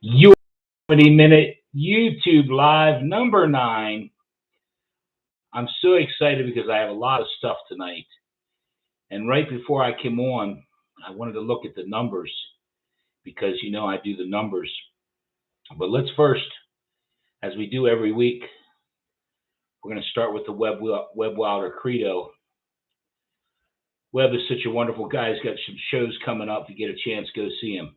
Your 20-minute YouTube live number 9. I'm so excited because I have a lot of stuff tonight. And right before I came on, I wanted to look at the numbers because I do the numbers. But let's first, as we do every week, we're going to start with the Web Wilder Credo. Webb is such a wonderful guy. He's got some shows coming up. If you get a chance, go see him.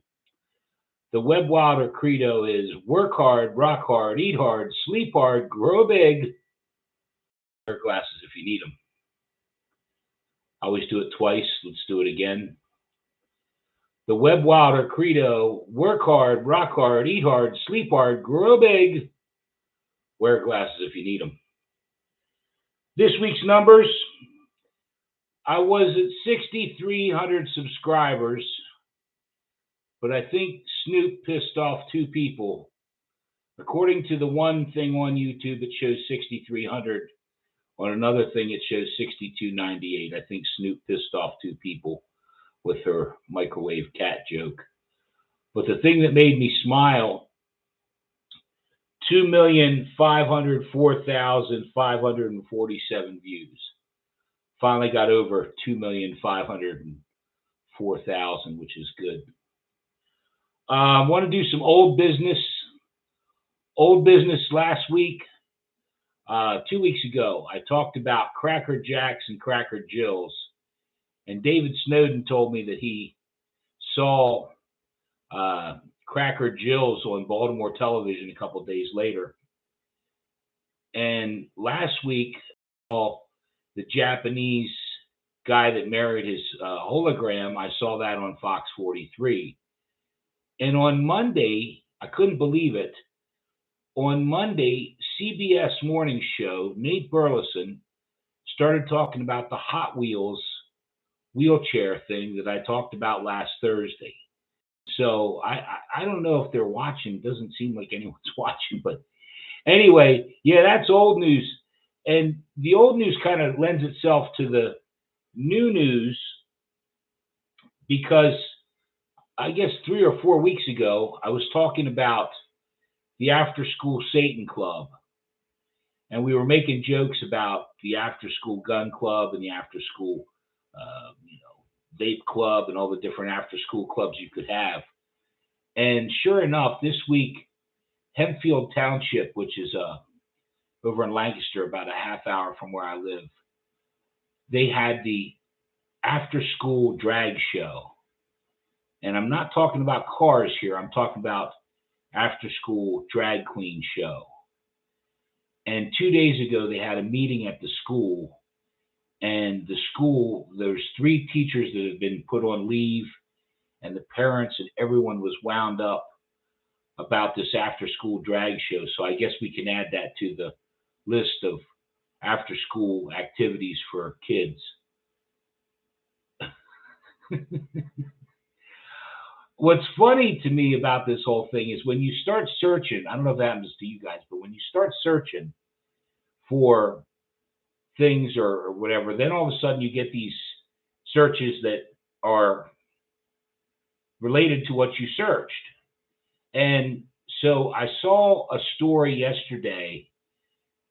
The Webb Wilder Credo is work hard, rock hard, eat hard, sleep hard, grow big, wear glasses if you need them. I always do it twice. Let's do it again. The Webb Wilder Credo, work hard, rock hard, eat hard, sleep hard, grow big, wear glasses if you need them. This week's numbers, I was at 6,300 subscribers, but I think Snoop pissed off 2 people. According to the one thing on YouTube, it shows 6,300. On another thing, it shows 6,298. I think Snoop pissed off 2 people with her microwave cat joke. But the thing that made me smile, 2,504,547 views. Finally got over 2,504,000, which is good. I want to do some old business. Old business last week. 2 weeks ago, I talked about Cracker Jacks and Cracker Jills, and David Snowden told me that he saw Cracker Jills on Baltimore television a couple of days later. And last week, the Japanese guy that married his hologram, I saw that on Fox 43. And on Monday, I couldn't believe it. On Monday, CBS Morning Show, Nate Burleson started talking about the Hot Wheels wheelchair thing that I talked about last Thursday. So I don't know if they're watching. It doesn't seem like anyone's watching. But anyway, yeah, that's old news. And the old news kind of lends itself to the new news because I guess 3 or 4 weeks ago, I was talking about the After School Satan Club. And we were making jokes about the After School Gun Club and the After School, Vape Club and all the different after school clubs you could have. And sure enough, this week, Hempfield Township, which is over in Lancaster, about a half hour from where I live, they had the After School Drag Show. And I'm not talking about cars here. I'm talking about After School Drag Queen Show. And 2 days ago, they had a meeting at the school. And the school, there's 3 teachers that have been put on leave. And the parents and everyone was wound up about this After School Drag Show. So I guess we can add that to the list of after school activities for kids. What's funny to me about this whole thing is when you start searching, I don't know if that happens to you guys, but when you start searching for things or whatever, then all of a sudden you get these searches that are related to what you searched. And so I saw a story yesterday,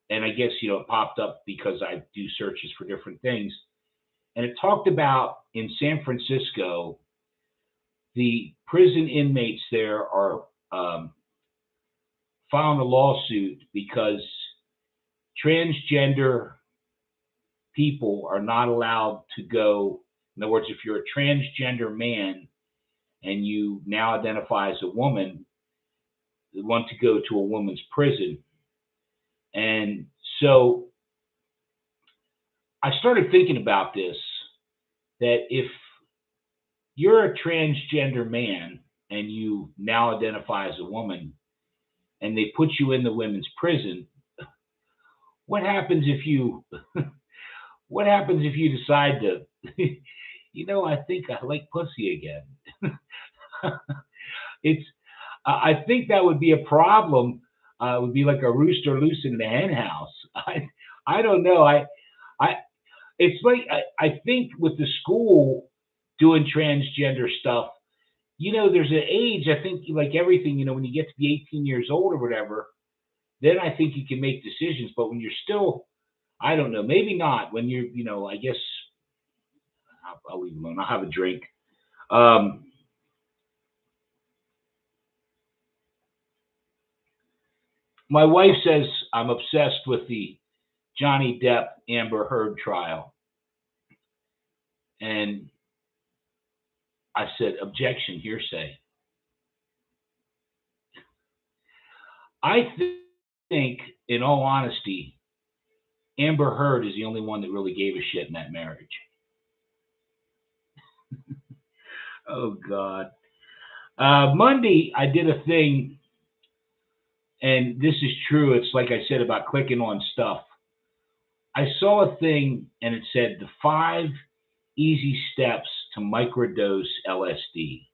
and I guess, it popped up because I do searches for different things. And it talked about in San Francisco, the prison inmates there are filing a lawsuit because transgender people are not allowed to go. In other words, if you're a transgender man and you now identify as a woman, they want to go to a woman's prison. And so I started thinking about this, that if you're a transgender man and you now identify as a woman and they put you in the women's prison, what happens if you decide to, I think I like pussy again? I think that would be a problem. It would be like a rooster loose in the hen house. I don't know. It's like, I think with the school doing transgender stuff, there's an age, I think, like everything, when you get to be 18 years old or whatever, then I think you can make decisions. But when you're still, I don't know, maybe not. When you're, I guess I'll leave it alone. I'll have a drink. Um, my wife says I'm obsessed with the Johnny Depp Amber Heard trial. And I said, objection, hearsay. I think, in all honesty, Amber Heard is the only one that really gave a shit in that marriage. Oh, God. Monday, I did a thing, and this is true. It's like I said about clicking on stuff. I saw a thing, and it said the 5 easy steps to microdose LSD.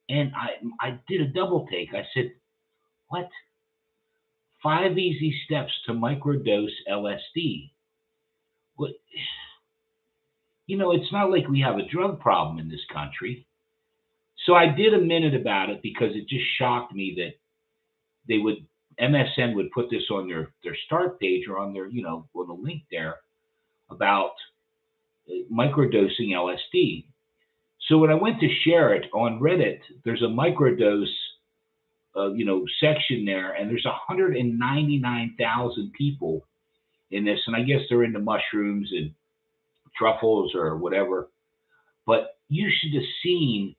And I did a double take. I said, what? 5 easy steps to microdose LSD. What? It's not like we have a drug problem in this country. So I did a minute about it because it just shocked me that MSN would put this on their start page or on their, on the link there about microdosing LSD. So when I went to share it on Reddit, there's a microdose, section there, and there's 199,000 people in this, and I guess they're into mushrooms and truffles or whatever. But you should have seen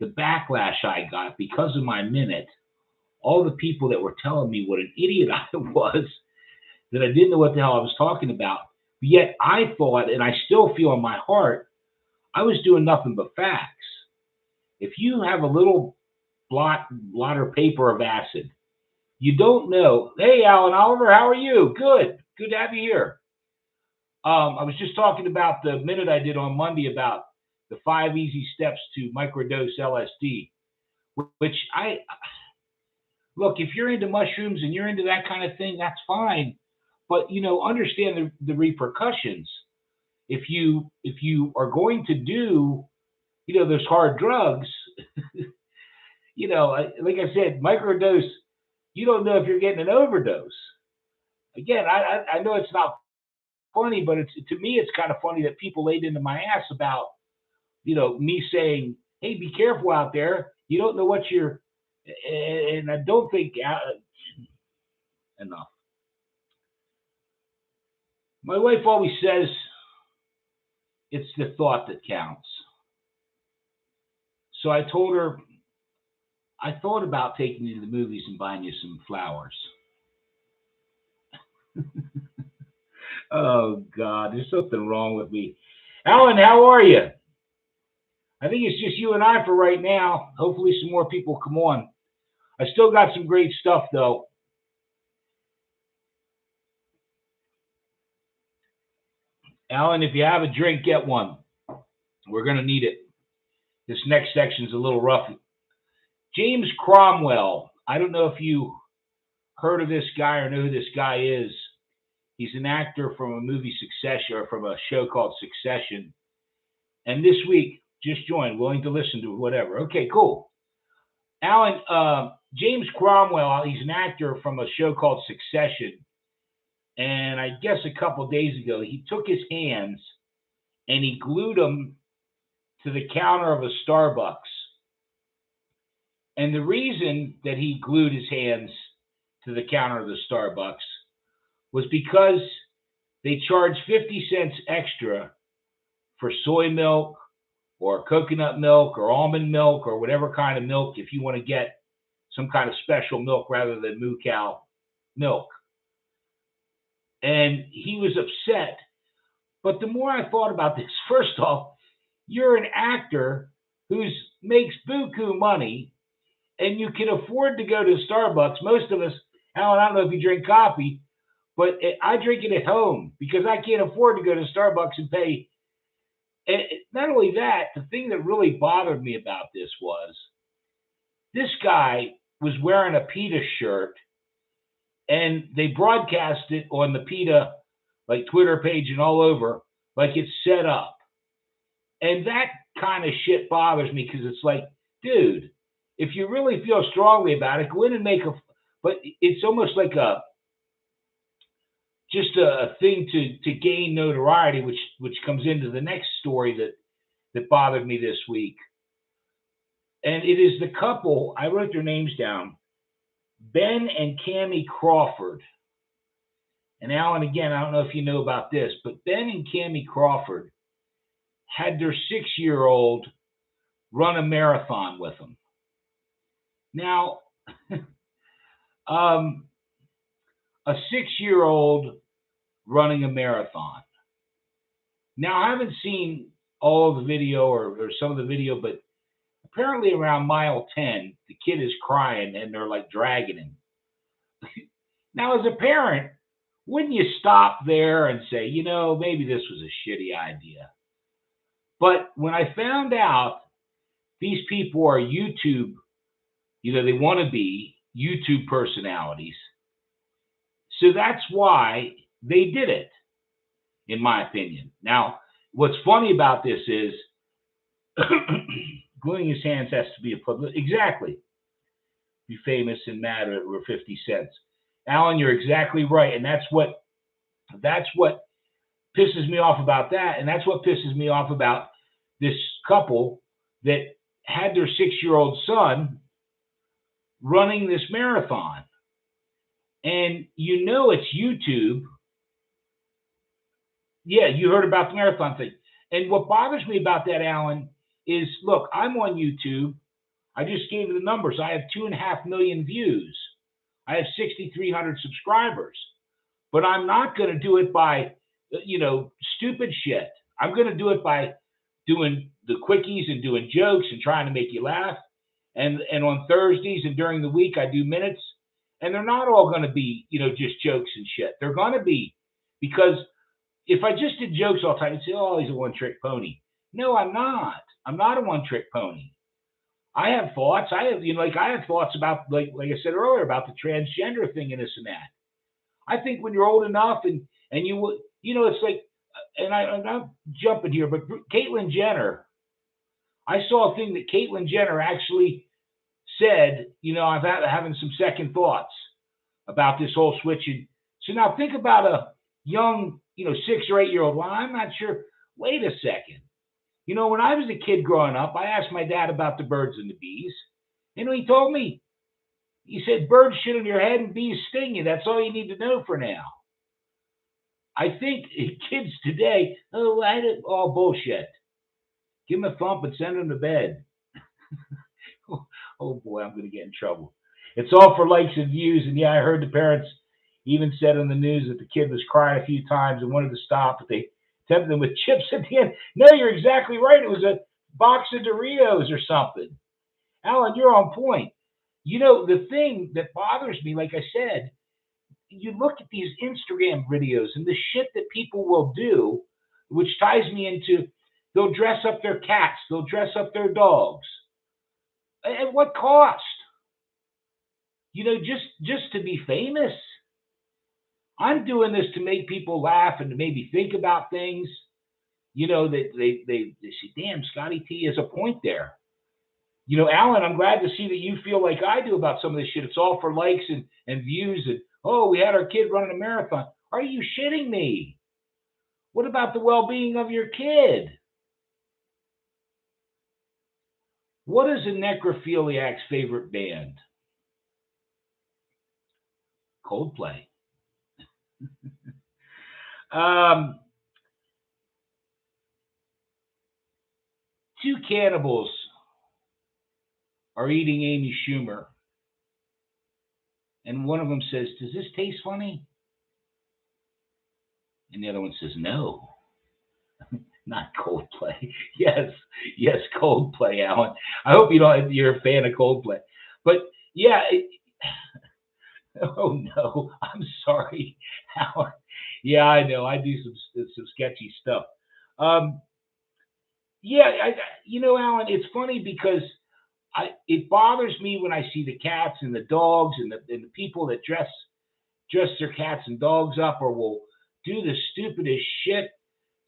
the backlash I got because of my minute. All the people that were telling me what an idiot I was, that I didn't know what the hell I was talking about. But yet I thought, and I still feel in my heart, I was doing nothing but facts. If you have a little blotter paper of acid, you don't know. Hey, Alan Oliver, how are you? Good to have you here. I was just talking about the minute I did on Monday about the 5 easy steps to microdose LSD, which look, if you're into mushrooms and you're into that kind of thing, that's fine. But, understand the repercussions. If you are going to do, those hard drugs, like I said, microdose, you don't know if you're getting an overdose. Again, I know it's not funny, but to me, it's kind of funny that people laid into my ass about, me saying, hey, be careful out there. You don't know what you're, and I don't think, enough. My wife always says it's the thought that counts. So I told her, I thought about taking you to the movies and buying you some flowers. Oh, God, there's something wrong with me. Alan, how are you? I think it's just you and I for right now. Hopefully some more people come on. I still got some great stuff, though. Alan, if you have a drink, get one. We're going to need it. This next section is a little rough. James Cromwell. I don't know if you heard of this guy or know who this guy is. He's an actor from a movie Succession, or from a show called Succession. And this week, just joined, willing to listen to whatever. Okay, cool. Alan, James Cromwell, he's an actor from a show called Succession. And I guess a couple of days ago, he took his hands and he glued them to the counter of a Starbucks. And the reason that he glued his hands to the counter of the Starbucks was because they charged 50 cents extra for soy milk or coconut milk or almond milk or whatever kind of milk if you want to get some kind of special milk rather than moo cow milk. And he was upset. But the more I thought about this, first off, you're an actor who makes buku money and you can afford to go to Starbucks. Most of us, Alan, I don't know if you drink coffee, but I drink it at home because I can't afford to go to Starbucks and pay. And not only that, the thing that really bothered me about this was this guy was wearing a PETA shirt, and they broadcast it on the PETA like Twitter page and all over, like it's set up. And that kind of shit bothers me because it's like dude, if you really feel strongly about it, go in and make a. But it's almost like just a thing to gain notoriety, which comes into the next story that bothered me this week. And it is the couple, I wrote their names down, Ben and Cammie Crawford. And Alan, again, I don't know if you know about this, but Ben and Cammie Crawford had their 6-year-old run a marathon with them. Now, a 6-year-old running a marathon. Now, I haven't seen all of the video or some of the video, but apparently around mile 10, the kid is crying and they're like dragging him. Now, as a parent, wouldn't you stop there and say, maybe this was a shitty idea? But when I found out these people are YouTube, they want to be YouTube personalities. So that's why they did it, in my opinion. Now, what's funny about this is gluing his hands has to be a public. Exactly. Be famous and mad at 50 cents. Alan, you're exactly right. And that's what pisses me off about that. And that's what pisses me off about this couple that had their 6-year-old son running this marathon. And it's YouTube. Yeah, you heard about the marathon thing. And what bothers me about that, Alan, is, look, I'm on YouTube. I just gave you the numbers. I have 2.5 million views. I have 6,300 subscribers. But I'm not going to do it by, stupid shit. I'm going to do it by doing the quickies and doing jokes and trying to make you laugh. And on Thursdays and during the week, I do minutes. And they're not all going to be, just jokes and shit. They're going to be, because if I just did jokes all the time, you'd say, oh, he's a one-trick pony. No, I'm not. I'm not a one-trick pony. I have thoughts. I have thoughts about, like I said earlier, about the transgender thing and this and that. I think when you're old enough and you it's like, and I'm not jumping here, but Caitlyn Jenner, I saw a thing that Caitlyn Jenner actually said, I'm having some second thoughts about this whole switching. So now think about a young, 6 or 8-year-old. Well, I'm not sure. Wait a second. When I was a kid growing up, I asked my dad about the birds and the bees. He told me, he said, birds shit on your head and bees sting you. That's all you need to know for now. I think kids today, all bullshit. Give them a thump and send them to bed. Oh boy, I'm going to get in trouble. It's all for likes and views. And yeah, I heard the parents even said on the news that the kid was crying a few times and wanted to stop, but they tempted him with chips at the end. No, you're exactly right. It was a box of Doritos or something. Alan, you're on point. The thing that bothers me, like I said, you look at these Instagram videos and the shit that people will do, which ties me into, they'll dress up their cats, they'll dress up their dogs. At what cost? Just to be famous. I'm doing this to make people laugh and to maybe think about things. That they say, damn, Scotty T has a point there. Alan, I'm glad to see that you feel like I do about some of this shit. It's all for likes and views. And, oh, we had our kid running a marathon. Are you shitting me? What about the well-being of your kid? What is a necrophiliac's favorite band? Coldplay. Two cannibals are eating Amy Schumer. And one of them says, does this taste funny? And the other one says, no. Not Coldplay. Yes, Coldplay, Alan. I hope you're a fan of Coldplay. But yeah, oh no, I'm sorry, Alan. Yeah, I know. I do some sketchy stuff. Yeah, Alan, it's funny because it bothers me when I see the cats and the dogs and the people that dress their cats and dogs up or will do the stupidest shit.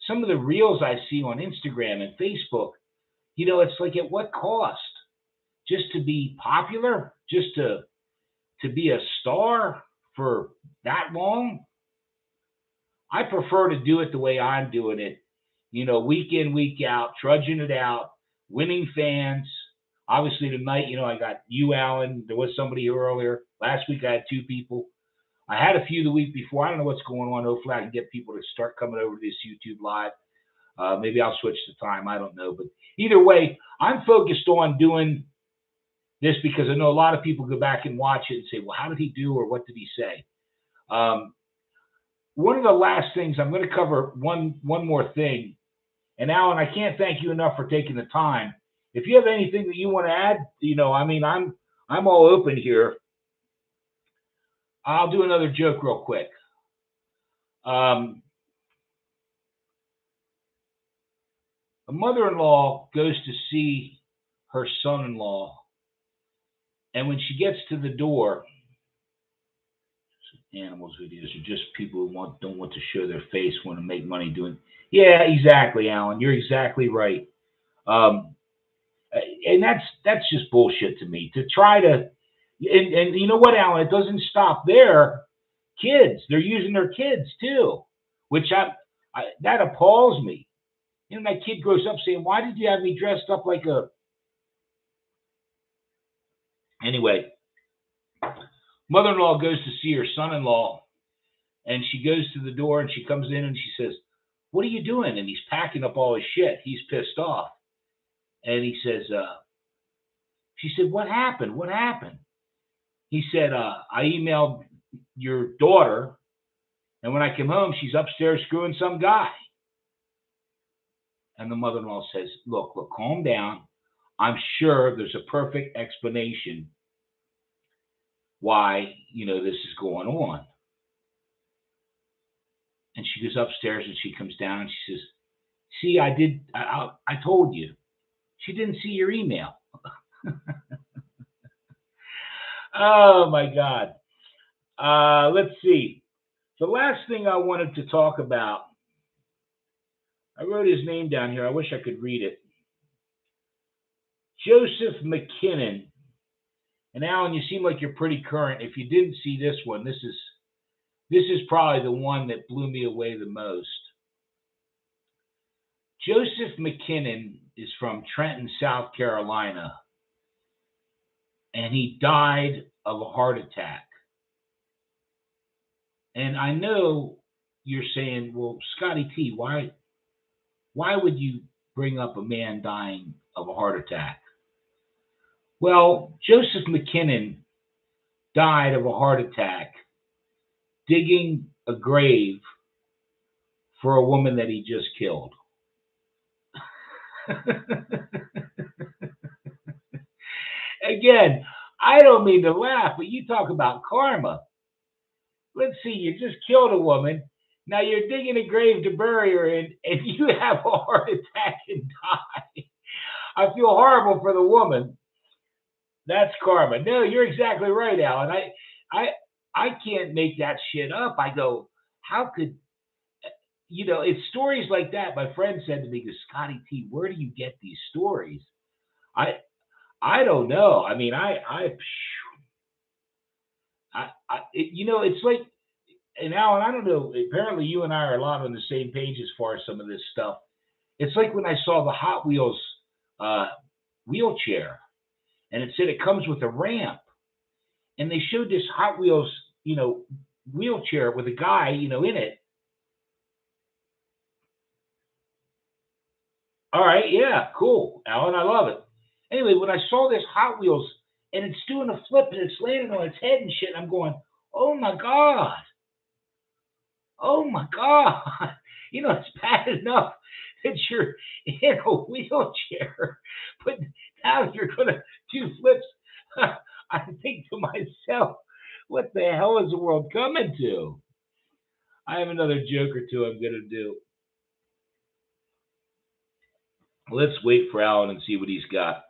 Some of the reels I see on Instagram and Facebook, it's like, at what cost? just to be popular, just to be a star for that long. I prefer to do it the way I'm doing it, week in, week out, trudging it out, winning fans. Obviously tonight, I got you, Alan. There was somebody here earlier. Last week I had 2 people. I had a few the week before. I don't know what's going on. Hopefully I can get people to start coming over to this YouTube live. Maybe I'll switch the time. I don't know. But either way, I'm focused on doing this because I know a lot of people go back and watch it and say, well, how did he do or what did he say? One of the last things, I'm going to cover one more thing. And Alan, I can't thank you enough for taking the time. If you have anything that you want to add, I'm all open here. I'll do another joke real quick. A mother-in-law goes to see her son-in-law, and when she gets to the door, animals videos are just people who don't want to show their face, want to make money doing. Yeah, exactly, Alan. You're exactly right. And that's just bullshit to me. To try to, and you know what, Alan? It doesn't stop there. Kids, they're using their kids too, which that appalls me. My kid grows up saying, "Why did you have me dressed up like a?" Anyway, mother-in-law goes to see her son-in-law, and she goes to the door and she comes in and she says, "What are you doing?" And he's packing up all his shit. He's pissed off, and he says, "She said, what happened? What happened?" He said, "I emailed your daughter, and when I came home, she's upstairs screwing some guy." And the mother-in-law says, look, calm down. I'm sure there's a perfect explanation why, this is going on. And she goes upstairs and she comes down and she says, see, I told you. She didn't see your email. Oh, my God. Let's see. The last thing I wanted to talk about, I wrote his name down here. I wish I could read it. Joseph McKinnon. And Alan, you seem like you're pretty current. If you didn't see this one, this is probably the one that blew me away the most. Joseph McKinnon is from Trenton, South Carolina, and he died of a heart attack. And I know you're saying, well, Scotty T, why would you bring up a man dying of a heart attack? Well, Joseph McKinnon died of a heart attack digging a grave for a woman that he just killed. Again, I don't mean to laugh, but you talk about karma. Let's see, you just killed a woman. Now you're digging a grave to bury her in, and you have a heart attack and die. I feel horrible for the woman. That's karma. No, you're exactly right, Alan. I can't make that shit up. I go, how could, it's stories like that. My friend said to me, Scotty T, where do you get these stories? I don't know. I mean, it's like, and Alan, I don't know, apparently you and I are a lot on the same page as far as some of this stuff. It's like when I saw the Hot Wheels wheelchair, and it said it comes with a ramp. And they showed this Hot Wheels, wheelchair with a guy, in it. All right, yeah, cool, Alan, I love it. Anyway, when I saw this Hot Wheels, and it's doing a flip, and it's landing on its head and shit, and I'm going, oh, my God. Oh, my God. It's bad enough that you're in a wheelchair, but now you're going to do flips. I think to myself, what the hell is the world coming to? I have another joke or two I'm going to do. Let's wait for Alan and see what he's got.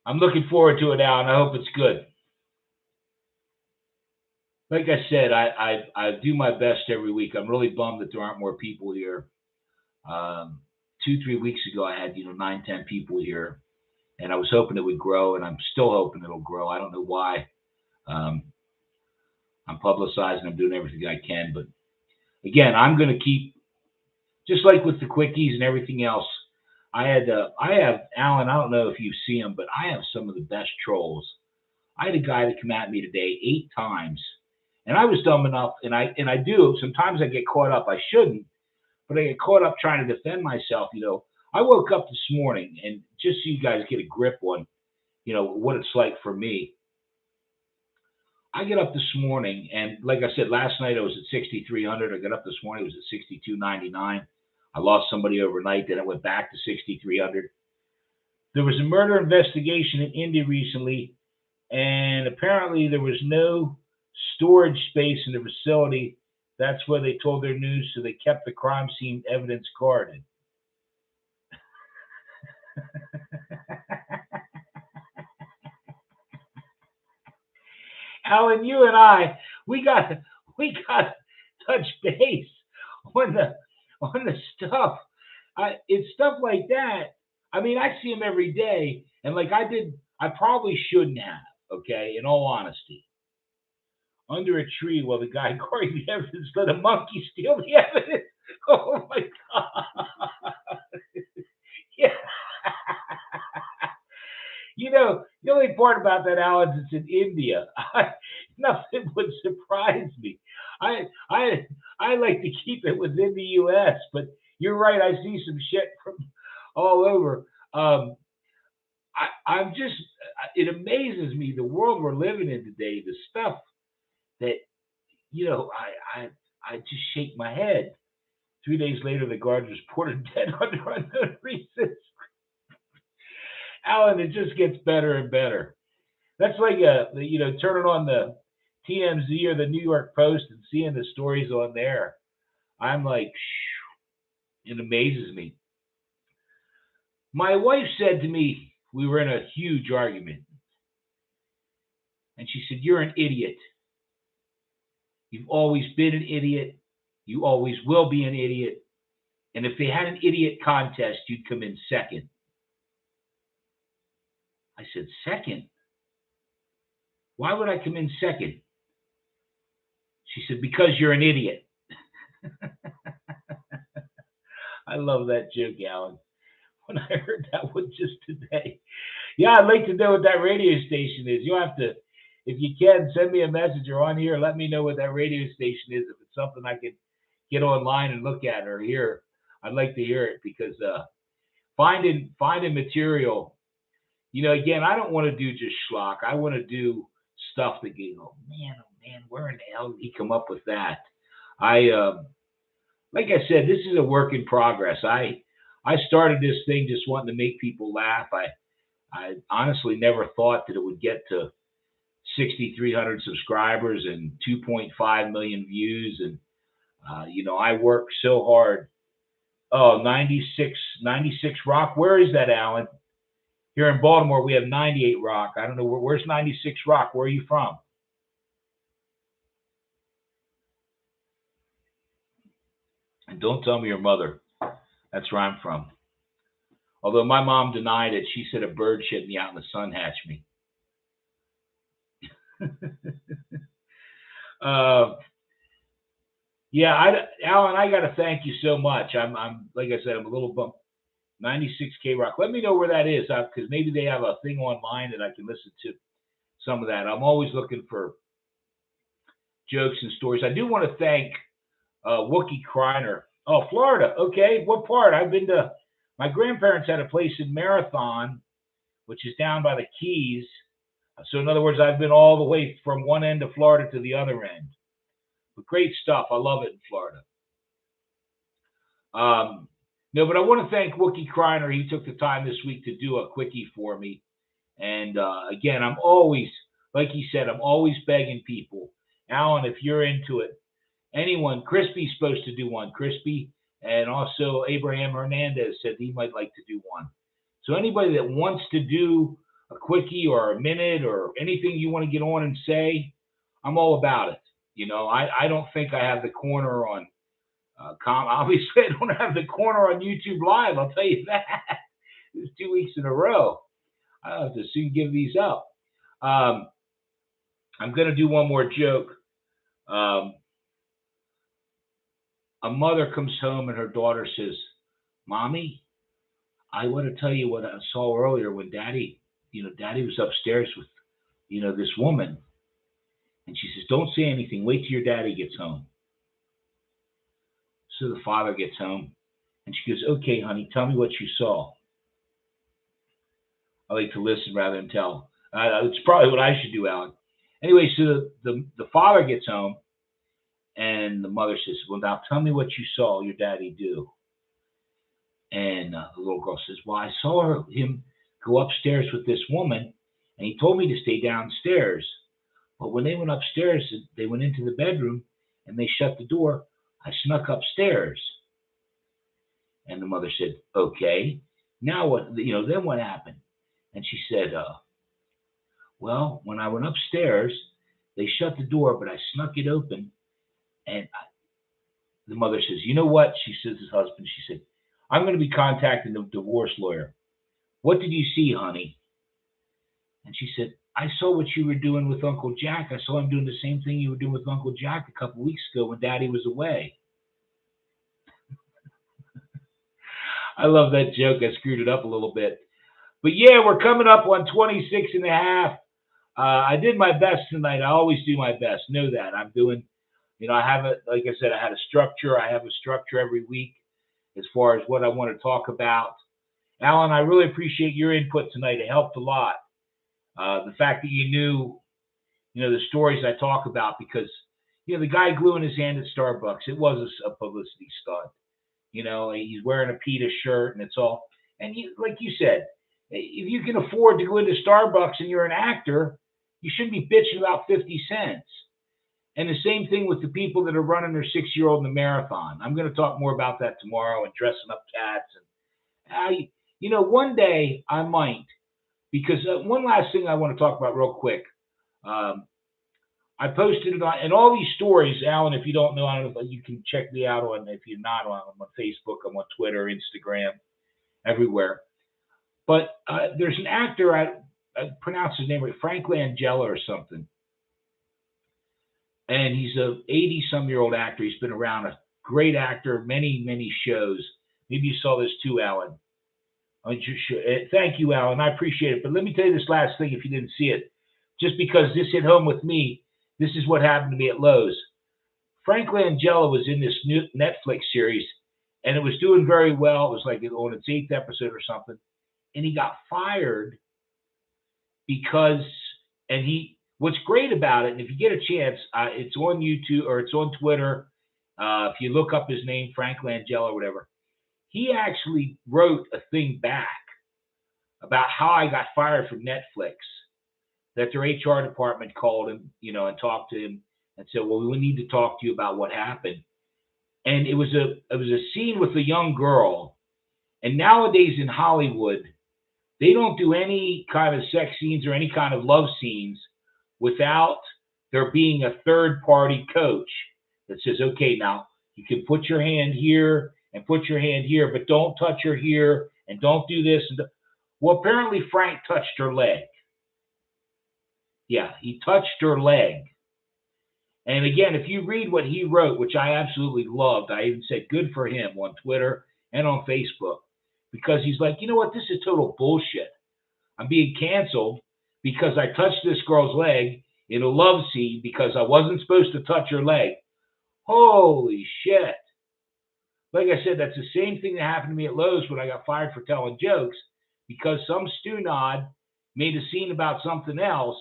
I'm looking forward to it, Alan. I hope it's good. Like I said, I do my best every week. I'm really bummed that there aren't more people here. 2, 3 weeks ago, I had 9, 10 people here, and I was hoping it would grow, and I'm still hoping it'll grow. I don't know why. Um, I'm publicizing. I'm doing everything I can, but again, I'm going to keep just like with the quickies and everything else. I have Alan. I don't know if you see him, but I have some of the best trolls. I had a guy that come at me today 8 times, and I was dumb enough, and I do sometimes I get caught up. I shouldn't, but I get caught up trying to defend myself. I woke up this morning, and just so you guys get a grip on, what it's like for me. I get up this morning, and like I said, last night I was at 6,300. I got up this morning, it was at 6,299. I lost somebody overnight, then it went back to 6,300. There was a murder investigation in India recently, and apparently there was no storage space in the facility. That's where they told their news, so they kept the crime scene evidence guarded. Alan, you and I, we got to touch base on the stuff. It's stuff like that. I mean, I see them every day, and like I probably shouldn't have. Okay, in all honesty, under a tree while the guy guarding the evidence let a monkey steal the evidence. Oh my God! Yeah. The only part about that, Alan, is it's in India. Nothing would surprise me. I like to keep it within the U.S., but you're right. I see some shit from all over. I'm just, it amazes me the world we're living in today. The stuff that I just shake my head. 3 days later, the guard was reported dead under unknown reasons. Alan, it just gets better and better. That's like turning on the TMZ or the New York Post and seeing the stories on there. I'm like, it amazes me. My wife said to me, we were in a huge argument, and she said, "You're an idiot. You've always been an idiot. You always will be an idiot. And if they had an idiot contest, you'd come in second." I said, "Second? Why would I come in second?" She said, "Because you're an idiot." I love that joke, Alan. When I heard that one just today. Yeah, I'd like to know what that radio station is. You'll have to, if you can, send me a message or on here. Let me know what that radio station is. If it's something I can get online and look at or hear, I'd like to hear it, because finding material, again, I don't want to do just schlock. I want to do stuff that oh man, where in the hell did he come up with that? Like I said, this is a work in progress. I started this thing just wanting to make people laugh. I honestly never thought that it would get to 6,300 subscribers and 2.5 million views. And, I work so hard. Oh, 96 Rock. Where is that, Alan? Here in Baltimore, we have 98 Rock. I don't know. Where's 96 Rock? Where are you from? And don't tell me your mother. That's where I'm from. Although my mom denied it. She said a bird shit me out and the sun hatched me. Yeah, Alan, I got to thank you so much. I'm like I said, I'm a little bummed. 96K Rock. Let me know where that is, because maybe they have a thing online that I can listen to some of that. I'm always looking for jokes and stories. I do want to thank Wookie Kreiner. Oh, Florida. Okay, what part? I've been to. My grandparents had a place in Marathon, which is down by the Keys. So in other words, I've been all the way from one end of Florida to the other end. But great stuff. I love it in Florida. No, but I want to thank Wookie Kreiner. He took the time this week to do a quickie for me. And again, I'm always, like he said, I'm always begging people. Alan, if you're into it, anyone, Crispy's supposed to do one. Crispy, and also Abraham Hernandez said he might like to do one. So anybody that wants to do a quickie or a minute or anything you want to get on and say, I'm all about it. I don't think I have the corner on Obviously, I don't have the corner on YouTube Live. I'll tell you that. It's 2 weeks in a row. I'll have to soon give these up. I'm going to do one more joke. A mother comes home and her daughter says, "Mommy, I want to tell you what I saw earlier when Daddy was upstairs with, this woman." And she says, "Don't say anything. Wait till your daddy gets home." So the father gets home and she goes, "Okay, honey, tell me what you saw." I like to listen rather than tell. It's probably what I should do, Alan. Anyway, so the father gets home and the mother says, "Well, now tell me what you saw your daddy do." And the little girl says, "Well, I saw him go upstairs with this woman, and he told me to stay downstairs. But when they went upstairs, they went into the bedroom, and they shut the door. I snuck upstairs." And the mother said, "Okay, now what? Then what happened?" And she said, "Well, when I went upstairs, they shut the door, but I snuck it open." And the mother says, "You know what?" She says to his husband, she said, "I'm going to be contacting the divorce lawyer. What did you see, honey?" And she said, "I saw what you were doing with Uncle Jack. I saw him doing the same thing you were doing with Uncle Jack a couple weeks ago when Daddy was away." I love that joke. I screwed it up a little bit. But yeah, we're coming up on 26 and a half. I did my best tonight. I always do my best. Know that. I'm doing, I have it, like I said, I had a structure. I have a structure every week as far as what I want to talk about. Alan, I really appreciate your input tonight. It helped a lot. The fact that you knew, the stories I talk about, because, the guy gluing his hand at Starbucks, it was a publicity stunt. He's wearing a PETA shirt and it's all. And like you said, if you can afford to go into Starbucks and you're an actor, you shouldn't be bitching about 50 cents. And the same thing with the people that are running their 6-year-old in the marathon. I'm going to talk more about that tomorrow, and dressing up cats. And one day I might, because one last thing I want to talk about real quick. I posted it on, and all these stories, Alan, if you don't know, I don't know if you can check me out on, if you're not on, I'm on Facebook, I'm on Twitter, Instagram, everywhere. But there's an actor, I pronounce his name right, Frank Langella or something. And he's a 80-some-year-old actor. He's been around, a great actor, many, many shows. Maybe you saw this too, Alan. Thank you, Alan. I appreciate it. But let me tell you this last thing if you didn't see it. Just because this hit home with me, this is what happened to me at Lowe's. Frank Langella was in this new Netflix series, and it was doing very well. It was like on its 8th episode or something. And he got fired because, what's great about it, and if you get a chance, it's on YouTube or it's on Twitter. If you look up his name, Frank Langella or whatever, he actually wrote a thing back about how I got fired from Netflix, that their HR department called him, and talked to him and said, "Well, we need to talk to you about what happened." And it was a scene with a young girl. And nowadays in Hollywood, they don't do any kind of sex scenes or any kind of love scenes without there being a third-party coach that says, "Okay, now you can put your hand here and put your hand here, but don't touch her here and don't do this." Well, apparently Frank touched her leg. Yeah, he touched her leg. And again, if you read what he wrote, which I absolutely loved, I even said good for him on Twitter and on Facebook, because he's like, "You know what? This is total bullshit. I'm being canceled because I touched this girl's leg in a love scene because I wasn't supposed to touch her leg." Holy shit. Like I said, that's the same thing that happened to me at Lowe's when I got fired for telling jokes, because some stew-nod made a scene about something else.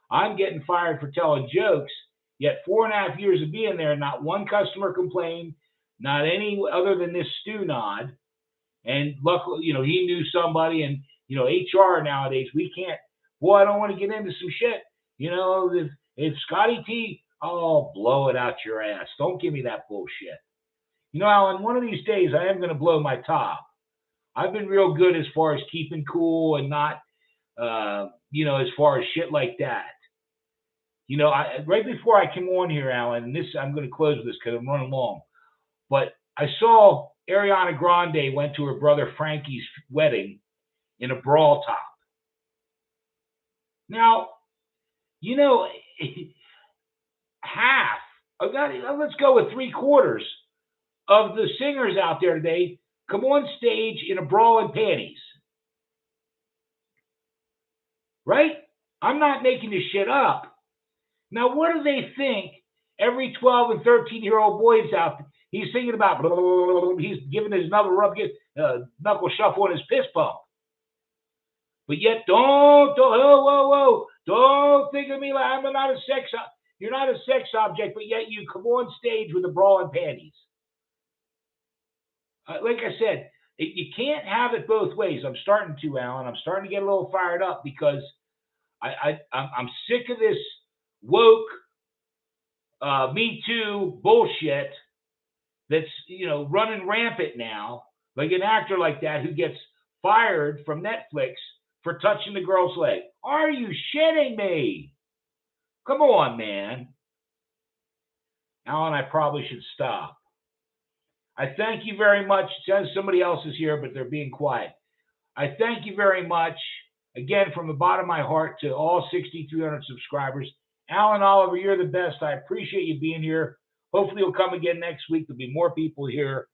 I'm getting fired for telling jokes, yet 4.5 years of being there, not one customer complained, not any other than this stew-nod. And luckily, he knew somebody, and, HR nowadays, we can't, boy, I don't want to get into some shit. If Scotty T, oh, blow it out your ass. Don't give me that bullshit. Alan, one of these days I am going to blow my top. I've been real good as far as keeping cool and not, as far as shit like that. Right before I came on here, Alan, and I'm going to close with this because I'm running long. But I saw Ariana Grande went to her brother Frankie's wedding in a brawl top. Now, you know, half, let's go with 3/4 of the singers out there today come on stage in a brawl and panties. Right? I'm not making this shit up. Now, what do they think every 12 and 13-year-old boys out there? He's thinking about, blah, blah, blah, blah, he's giving his knuckle shuffle on his piss pump. But yet, whoa, don't think of me like I'm not a you're not a sex object, but yet you come on stage with a bra and panties. Like I said, you can't have it both ways. I'm starting to, Alan. I'm starting to get a little fired up because I'm sick of this woke Me Too bullshit that's running rampant now. Like an actor like that who gets fired from Netflix for touching the girl's leg. Are you shitting me? Come on, man. Alan, I probably should stop. I thank you very much. It says somebody else is here, but they're being quiet. I thank you very much. Again, from the bottom of my heart to all 6,300 subscribers. Alan Oliver, you're the best. I appreciate you being here. Hopefully you'll come again next week. There'll be more people here.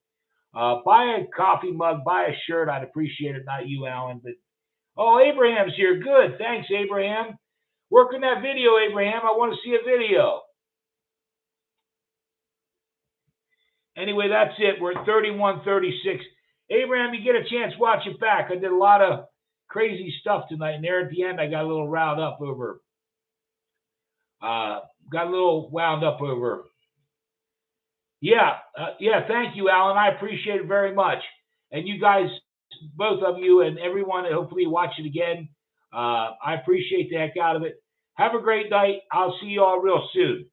Buy a coffee mug, buy a shirt. I'd appreciate it. Not you, Alan, but Abraham's here. Good. Thanks, Abraham. Work on that video, Abraham. I want to see a video. Anyway, that's it. We're at 31:36. Abraham, you get a chance, watch it back. I did a lot of crazy stuff tonight, and there at the end, I got a little riled up over. Yeah, thank you, Alan. I appreciate it very much. And you guys, both of you and everyone, hopefully you watch it again. I appreciate the heck out of it. Have a great night. I'll see you all real soon.